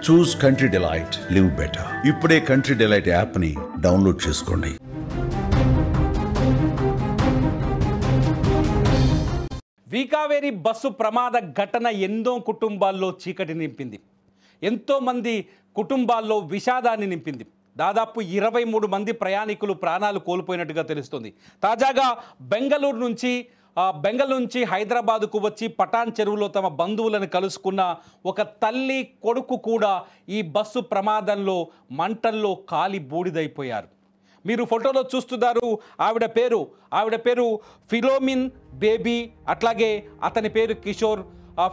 చూస్ country delight, live better. ఇప్పుడే country delight యాప్ని download చేసుకోండి. వీకావేరి బస్సు ప్రమాద ఘటన ఎన్నో కుటుంబాల్లో చీకటి నింపింది. ఎంతోమంది కుటుంబాల్లో విషాదాన్ని నింపింది. దాదాపు 23 మంది ప్రయాణికులు ప్రాణాలు కోల్పోయినట్టుగా తెలుస్తుంది. తాజాగా బెంగళూరు నుంచి హైదరాబాదుకు వచ్చి పటాన్ చెరువులో తమ బంధువులను కలుసుకున్న ఒక తల్లి కొడుకు కూడా ఈ బస్సు ప్రమాదంలో మంటల్లో కాలి బూడిదైపోయారు. మీరు ఫోటోలో చూస్తున్నారు. ఆవిడ పేరు ఫిలోమిన్ బేబీ, అట్లాగే అతని పేరు కిషోర్.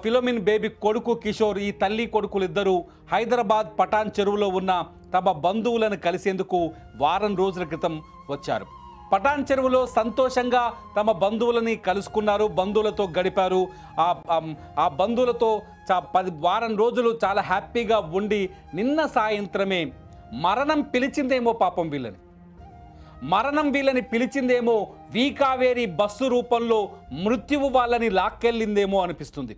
ఫిలోమిన్ బేబీ కొడుకు కిషోర్. ఈ తల్లి కొడుకులు ఇద్దరు హైదరాబాద్ పటాన్ చెరువులో ఉన్న తమ బంధువులను కలిసేందుకు వారం రోజుల క్రితం వచ్చారు. పటాన్ చెరువులో సంతోషంగా తమ బంధువులని కలుసుకున్నారు, బంధువులతో గడిపారు. ఆ బంధువులతో వారం రోజులు చాలా హ్యాపీగా ఉండి నిన్న సాయంత్రమే మరణం పిలిచిందేమో పాపం వీళ్ళని పిలిచిందేమో. వీకావేరి బస్సు రూపంలో మృత్యువు వాళ్ళని లాక్కెళ్ళిందేమో అనిపిస్తుంది.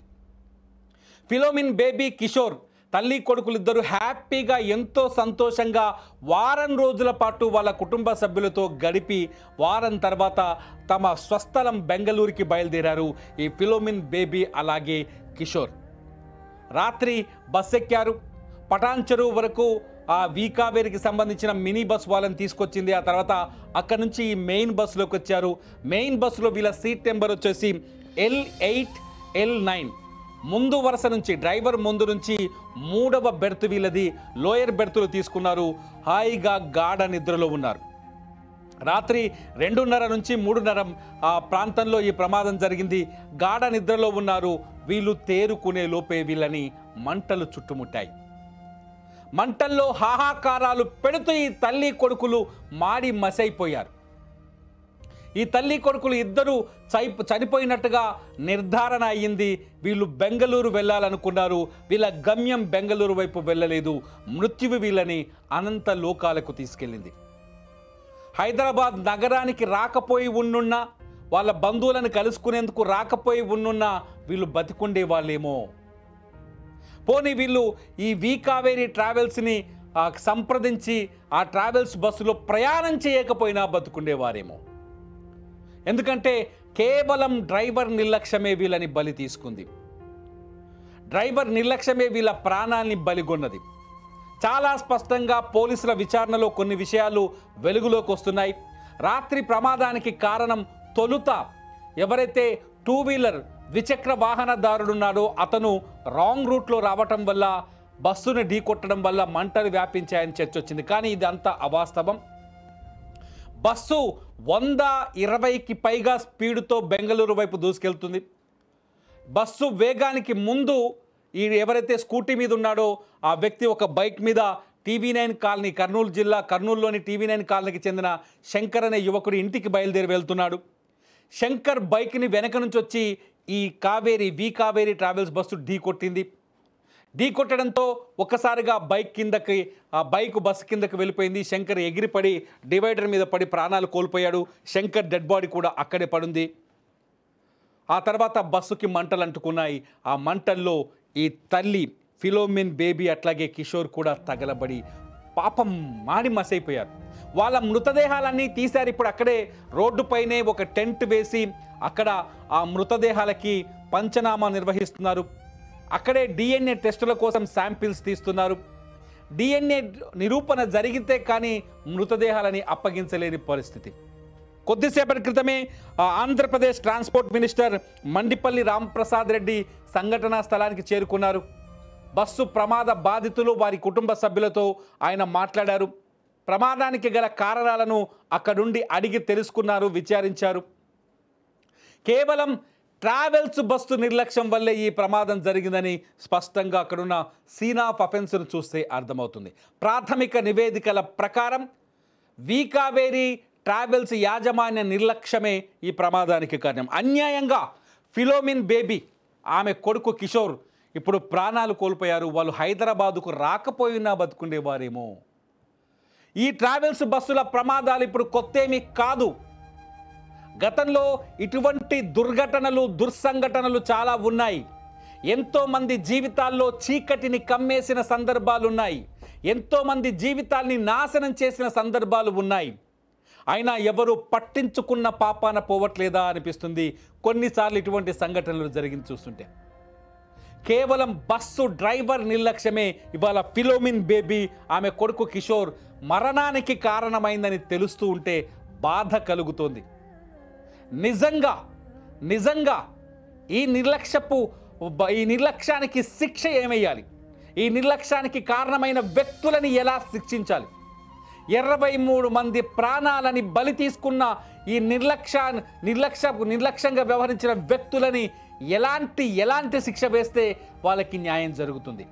ఫిలోమిన్ బేబీ కిషోర్ తల్లి కొడుకులిద్దరూ హ్యాపీగా ఎంతో సంతోషంగా వారం రోజుల పాటు వాళ్ళ కుటుంబ సభ్యులతో గడిపి వారం తర్వాత తమ స్వస్థలం బెంగళూరుకి బయలుదేరారు ఈ ఫిలోమిన్ బేబీ అలాగే కిషోర్. రాత్రి బస్ ఎక్కారు. పటాన్ చెరువు వరకు ఆ వీకావేరికి సంబంధించిన మినీ బస్ వాళ్ళని తీసుకొచ్చింది. ఆ తర్వాత అక్కడ నుంచి ఈ మెయిన్ బస్సులోకి వచ్చారు. మెయిన్ బస్సులో వీళ్ళ సీట్ నెంబర్ వచ్చేసి L8 L9. ముందు వరుస నుంచి డ్రైవర్ ముందు నుంచి 3వ బెర్త్ వీళ్ళది. లోయర్ బెర్తులు తీసుకున్నారు. హాయిగా గాఢ నిద్రలో ఉన్నారు. రాత్రి 2:30 నుంచి 3:30 ఆ ప్రాంతంలో ఈ ప్రమాదం జరిగింది. గాఢ నిద్రలో ఉన్నారు. వీళ్ళు తేరుకునే లోపే వీళ్ళని మంటలు చుట్టుముట్టాయి. మంటల్లో హాహాకారాలు పెడుతూ ఈ తల్లి కొడుకులు మాడి మసైపోయారు. ఈ తల్లి కొడుకులు ఇద్దరు చనిపోయినట్టుగా నిర్ధారణ అయ్యింది. వీళ్ళు బెంగళూరు వెళ్ళాలనుకున్నారు. వీళ్ళ గమ్యం బెంగళూరు వైపు వెళ్ళలేదు. మృత్యువు వీళ్ళని అనంత లోకాలకు తీసుకెళ్ళింది. హైదరాబాద్ నగరానికి రాకపోయి ఉన్నున్నా, వాళ్ళ బంధువులను కలుసుకునేందుకు రాకపోయి ఉన్నున్నా వీళ్ళు బతికుండే వాళ్ళేమో. పోనీ వీళ్ళు ఈ వీకావేరి ట్రావెల్స్ని సంప్రదించి ఆ ట్రావెల్స్ బస్సులో ప్రయాణం చేయకపోయినా బతుకుండేవారేమో. ఎందుకంటే కేవలం డ్రైవర్ నిర్లక్ష్యమే వీళ్ళని బలి తీసుకుంది. డ్రైవర్ నిర్లక్ష్యమే వీళ్ళ ప్రాణాల్ని బలిగొన్నది. చాలా స్పష్టంగా పోలీసుల విచారణలో కొన్ని విషయాలు వెలుగులోకి వస్తున్నాయి. రాత్రి ప్రమాదానికి కారణం తొలుత ఎవరైతే 2 వీలర్ ద్విచక్ర వాహనదారుడున్నాడో అతను రాంగ్ రూట్లో రావటం వల్ల బస్సును ఢీకొట్టడం వల్ల మంటలు వ్యాపించాయని చర్చ వచ్చింది. కానీ ఇదంతా అవాస్తవం. బస్సు 120కి పైగా స్పీడుతో బెంగళూరు వైపు దూసుకెళ్తుంది. బస్సు వేగానికి ముందు ఈ ఎవరైతే స్కూటీ మీద ఉన్నాడో ఆ వ్యక్తి ఒక బైక్ మీద TV9 కాలనీ, కర్నూలులోని TV9 కాలనీకి చెందిన శంకర్ అనే యువకుడు ఇంటికి బయలుదేరి వెళ్తున్నాడు. శంకర్ బైక్ని వెనక నుంచి వచ్చి ఈ వీకావేరి ట్రావెల్స్ బస్సు ఢీకొట్టడంతో ఒక్కసారిగా బైక్ బస్సు కిందకి వెళ్ళిపోయింది. శంకర్ ఎగిరిపడి డివైడర్ మీద పడి ప్రాణాలు కోల్పోయాడు. శంకర్ డెడ్ బాడీ కూడా అక్కడే పడుంది. ఆ తర్వాత బస్సుకి మంటలు అంటుకున్నాయి. ఆ మంటల్లో ఈ తల్లి ఫిలోమిన్ బేబీ అట్లాగే కిషోర్ కూడా తగలబడి పాపం మాడి మసైపోయారు. వాళ్ళ మృతదేహాలన్నీ తీశారు. ఇప్పుడు అక్కడే రోడ్డుపైనే ఒక టెంట్ వేసి అక్కడ ఆ మృతదేహాలకి పంచనామా నిర్వహిస్తున్నారు. అక్కడే DNA టెస్టుల కోసం శాంపిల్స్ తీస్తున్నారు. DNA నిరూపణ జరిగితే కానీ మృతదేహాలని అప్పగించలేని పరిస్థితి. కొద్దిసేపటి క్రితమే ఆంధ్రప్రదేశ్ ట్రాన్స్పోర్ట్ మినిస్టర్ మండిపల్లి రాంప్రసాద్ రెడ్డి సంఘటనా స్థలానికి చేరుకున్నారు. బస్సు ప్రమాద బాధితులు వారి కుటుంబ సభ్యులతో ఆయన మాట్లాడారు. ప్రమాదానికి గల కారణాలను అక్కడుండి అడిగి తెలుసుకున్నారు, విచారించారు. కేవలం ట్రావెల్స్ బస్సు నిర్లక్ష్యం వల్లే ఈ ప్రమాదం జరిగిందని స్పష్టంగా అక్కడున్న సీన్ ఆఫ్ అఫెన్స్ను చూస్తే అర్థమవుతుంది. ప్రాథమిక నివేదికల ప్రకారం వీకావేరి ట్రావెల్స్ యాజమాన్య నిర్లక్ష్యమే ఈ ప్రమాదానికి కారణం. అన్యాయంగా ఫిలోమిన్ బేబీ, ఆమె కొడుకు కిషోర్ ఇప్పుడు ప్రాణాలు కోల్పోయారు. వాళ్ళు హైదరాబాదుకు రాకపోయినా బతుకుండేవారేమో. ఈ ట్రావెల్స్ బస్సుల ప్రమాదాలు ఇప్పుడు కొత్తేమీ కాదు. గతంలో ఇటువంటి దుర్ఘటనలు, దుర్సంఘటనలు చాలా ఉన్నాయి. ఎంతోమంది జీవితాల్లో చీకటిని కమ్మేసిన సందర్భాలున్నాయి. ఎంతోమంది జీవితాల్ని నాశనం చేసిన సందర్భాలు ఉన్నాయి. అయినా ఎవరు పట్టించుకున్న పాపాన పోవట్లేదా అనిపిస్తుంది కొన్నిసార్లు ఇటువంటి సంఘటనలు జరిగింది చూస్తుంటే. కేవలం బస్సు డ్రైవర్ నిర్లక్ష్యమే ఇవాళ ఫిలోమిన్ బేబీ ఆమె కొడుకు కిషోర్ మరణానికి కారణమైందని తెలుస్తూ ఉంటే బాధ కలుగుతోంది. నిజంగా ఈ నిర్లక్ష్యానికి శిక్ష ఏమేయాలి? ఈ నిర్లక్ష్యానికి కారణమైన వ్యక్తులని ఎలా శిక్షించాలి? 23 మంది ప్రాణాలని బలి తీసుకున్న ఈ నిర్లక్ష్యంగా వ్యవహరించిన వ్యక్తులని ఎలాంటి శిక్ష వేస్తే వాళ్ళకి న్యాయం జరుగుతుంది?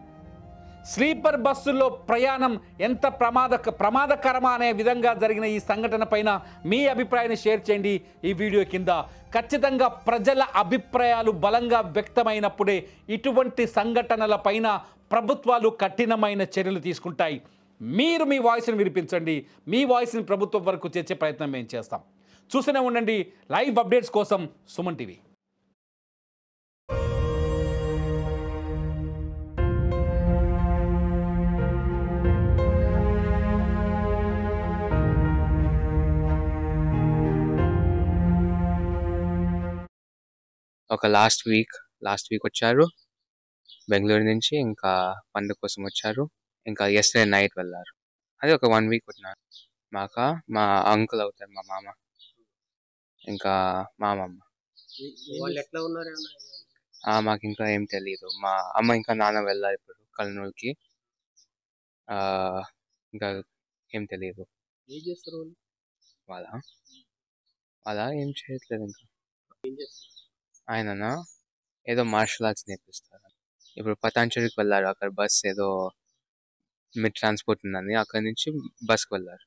స్లీపర్ బస్సుల్లో ప్రయాణం ఎంత ప్రమాదకరమా అనే విధంగా జరిగిన ఈ సంఘటన పైన మీ అభిప్రాయాన్ని షేర్ చేయండి ఈ వీడియో కింద. ఖచ్చితంగా ప్రజల అభిప్రాయాలు బలంగా వ్యక్తమైనప్పుడే ఇటువంటి సంఘటనల పైన ప్రభుత్వాలు కఠినమైన చర్యలు తీసుకుంటాయి. మీరు మీ వాయిస్ని వినిపించండి. మీ వాయిస్ని ప్రభుత్వం వరకు చేర్చే ప్రయత్నం మేము చేస్తాం. చూస్తూనే ఉండండి లైవ్ అప్డేట్స్ కోసం సుమన్ టీవీ. ఒక లాస్ట్ వీక్ వచ్చారు బెంగళూరు నుంచి. ఇంకా పండుగ కోసం వచ్చారు. ఇంకా yesterday నైట్ వెళ్ళారు. అది ఒక 1 వీక్ ఉన్నారు. మా అంకుల్ అవుతారు, మా మామ, ఇంకా మా అమ్మమ్మ. మాకు ఇంకా ఏం తెలియదు. మా అమ్మ ఇంకా నాన్న వెళ్ళారు ఇప్పుడు కర్నూలుకి. ఇంకా ఏం తెలియదు. వాళ్ళ ఏం చేయట్లేదు. ఇంకా ఆయననా ఏదో మార్షల్ ఆర్ట్స్ నేర్పిస్తారు. ఇప్పుడు పతాంజలికి వెళ్ళారు. అక్కడ బస్ ఏదో మిడ్ ట్రాన్స్పోర్ట్ ఉందని అక్కడి నుంచి బస్కి వెళ్ళారు.